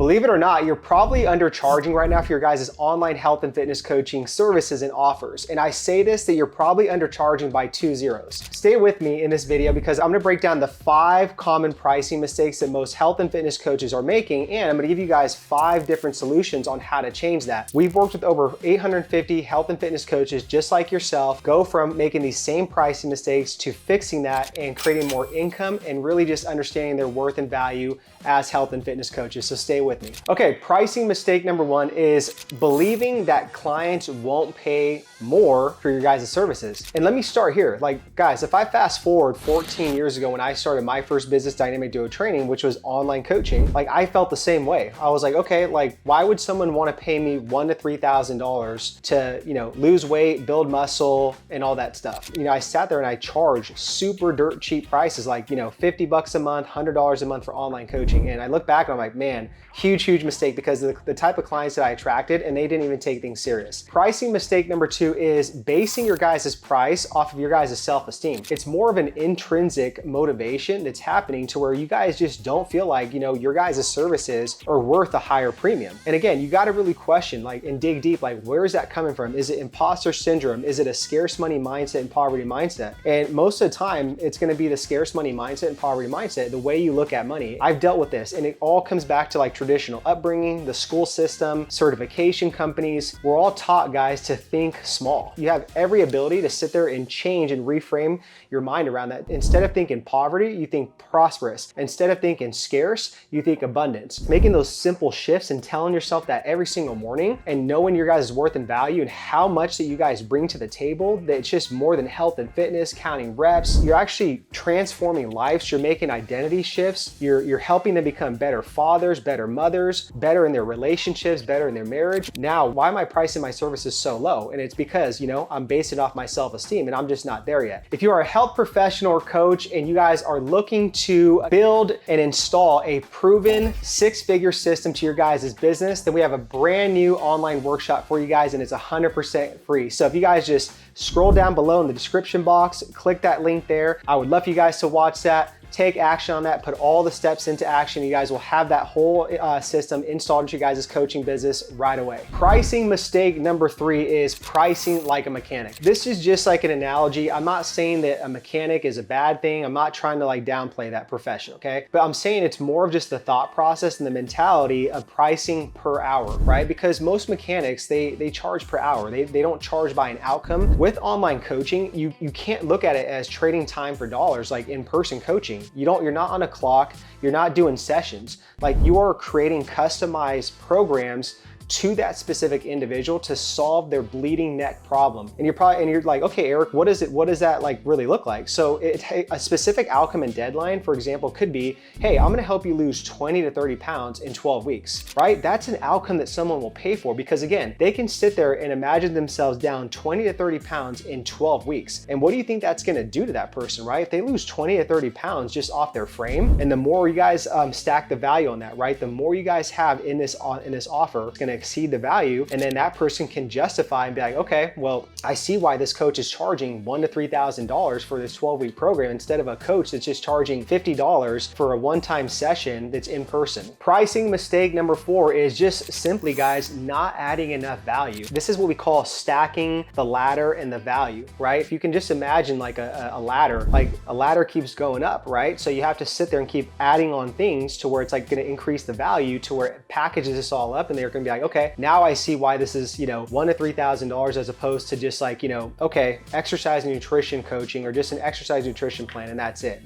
Believe it or not, you're probably undercharging right now for your guys' online health and fitness coaching services and offers. And I say this, that you're probably undercharging by 2 zeros. Stay with me in this video because I'm gonna break down the 5 common pricing mistakes that most health and fitness coaches are making, and I'm gonna give you guys 5 different solutions on how to change that. We've worked with over 850 health and fitness coaches just like yourself, go from making these same pricing mistakes to fixing that and creating more income and really just understanding their worth and value as health and fitness coaches. So stay with me. Okay, pricing mistake number 1 is believing that clients won't pay more for your guys' services. And let me start here. Like, guys, if I fast forward 14 years ago when I started my first business, Dynamic Duo Training, which was online coaching, like I felt the same way. I was like, okay, like why would someone want to pay me $1,000 to $3,000 to, lose weight, build muscle, and all that stuff? I sat there and I charged super dirt cheap prices, like, $50 a month, $100 a month for online coaching. And I look back and I'm like, man, huge mistake because of the type of clients that I attracted, and they didn't even take things serious. Pricing mistake number 2 is basing your guys' price off of your guys' self-esteem. It's more of an intrinsic motivation that's happening to where you guys just don't feel like, your guys' services are worth a higher premium. And again, you got to really question and dig deep, where is that coming from? Is it imposter syndrome? Is it a scarce money mindset and poverty mindset? And most of the time, it's going to be the scarce money mindset and poverty mindset, the way you look at money. I've dealt with this, and it all comes back to traditional upbringing, the school system, certification companies. We're all taught, guys, to think small. You have every ability to sit there and change and reframe your mind around that. Instead of thinking poverty, you think prosperous. Instead of thinking scarce, you think abundance. Making those simple shifts and telling yourself that every single morning and knowing your guys' worth and value and how much that you guys bring to the table, that it's just more than health and fitness, counting reps. You're actually transforming lives. You're making identity shifts. You're helping them become better fathers, better mothers, better in their relationships, better in their marriage. Now, why am I pricing my services so low? And it's because, I'm basing it off my self-esteem, and I'm just not there yet. If you are a health professional or coach and you guys are looking to build and install a proven 6-figure system to your guys' business, then we have a brand new online workshop for you guys, and it's 100% free. So if you guys just scroll down below in the description box, click that link there. I would love for you guys to watch that. Take action on that, put all the steps into action. You guys will have that whole system installed into your guys' coaching business right away. Pricing mistake number 3 is pricing like a mechanic. This is just like an analogy. I'm not saying that a mechanic is a bad thing. I'm not trying to downplay that profession, okay? But I'm saying it's more of just the thought process and the mentality of pricing per hour, right? Because most mechanics, they charge per hour. They don't charge by an outcome. With online coaching, you can't look at it as trading time for dollars like in-person coaching. You're not on a clock, you're not doing sessions. You are creating customized programs to that specific individual to solve their bleeding neck problem. And you're like, okay, Eric, what does that really look like? So a specific outcome and deadline, for example, could be, hey, I'm gonna help you lose 20 to 30 pounds in 12 weeks, right? That's an outcome that someone will pay for because again, they can sit there and imagine themselves down 20 to 30 pounds in 12 weeks. And what do you think that's gonna do to that person, right? If they lose 20 to 30 pounds just off their frame, and the more you guys stack the value on that, right? The more you guys have in this offer, it's gonna exceed the value, and then that person can justify and be like, okay, well, I see why this coach is charging $1,000 to $3,000 for this 12-week program instead of a coach that's just charging $50 for a one-time session that's in person. Pricing mistake number 4 is just simply, guys, not adding enough value. This is what we call stacking the ladder and the value, right? If you can just imagine a ladder, a ladder keeps going up, right? So you have to sit there and keep adding on things to where it's gonna increase the value to where it packages this all up, and they're gonna be like, okay, now I see why this is, $1,000 to $3,000 as opposed to just okay, exercise and nutrition coaching or just an exercise nutrition plan and that's it,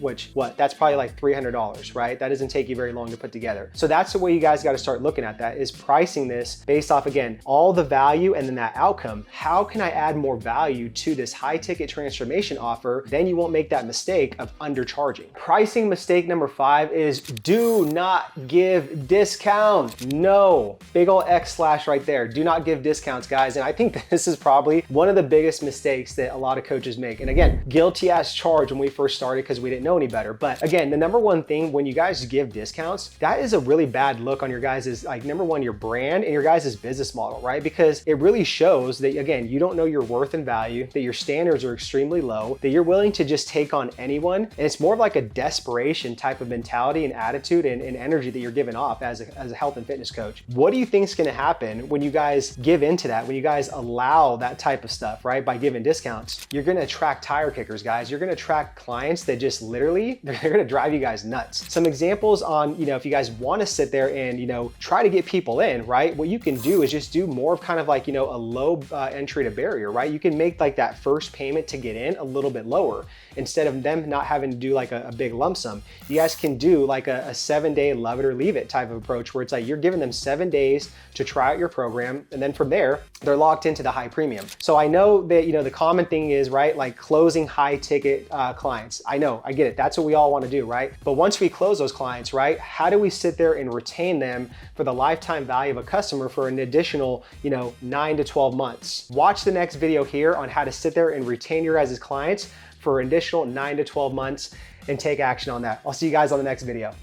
that's probably $300, right? That doesn't take you very long to put together. So that's the way you guys got to start looking at that, is pricing this based off, again, all the value and then that outcome. How can I add more value to this high ticket transformation offer? Then you won't make that mistake of undercharging. Pricing mistake number 5 is do not give discount. No, big ol' backslash right there. Do not give discounts, guys. And I think this is probably one of the biggest mistakes that a lot of coaches make. And again, guilty as charged when we first started because we didn't know any better. But again, the number one thing when you guys give discounts, that is a really bad look on your guys' like number one, your brand and your guys' business model, right? Because it really shows that, again, you don't know your worth and value, that your standards are extremely low, that you're willing to just take on anyone. And it's more of like a desperation type of mentality and attitude and energy that you're giving off as a health and fitness coach. What do you think is going to happen when you guys give into that, when you guys allow that type of stuff, right? By giving discounts, you're going to attract tire kickers, guys. You're going to attract clients that just literally, they're going to drive you guys nuts. Some examples on, if you guys want to sit there and, try to get people in, right? What you can do is just do more of kind of like, a low entry to barrier, right? You can make like that first payment to get in a little bit lower instead of them not having to do like a big lump sum. You guys can do like a 7-day love it or leave it type of approach where it's like you're giving them 7 days to try out your program. And then from there, they're locked into the high premium. So I know that, the common thing is, right, like closing high ticket clients. I know, I get it. That's what we all want to do, right? But once we close those clients, right, how do we sit there and retain them for the lifetime value of a customer for an additional, 9 to 12 months? Watch the next video here on how to sit there and retain your guys' clients for an additional 9 to 12 months and take action on that. I'll see you guys on the next video.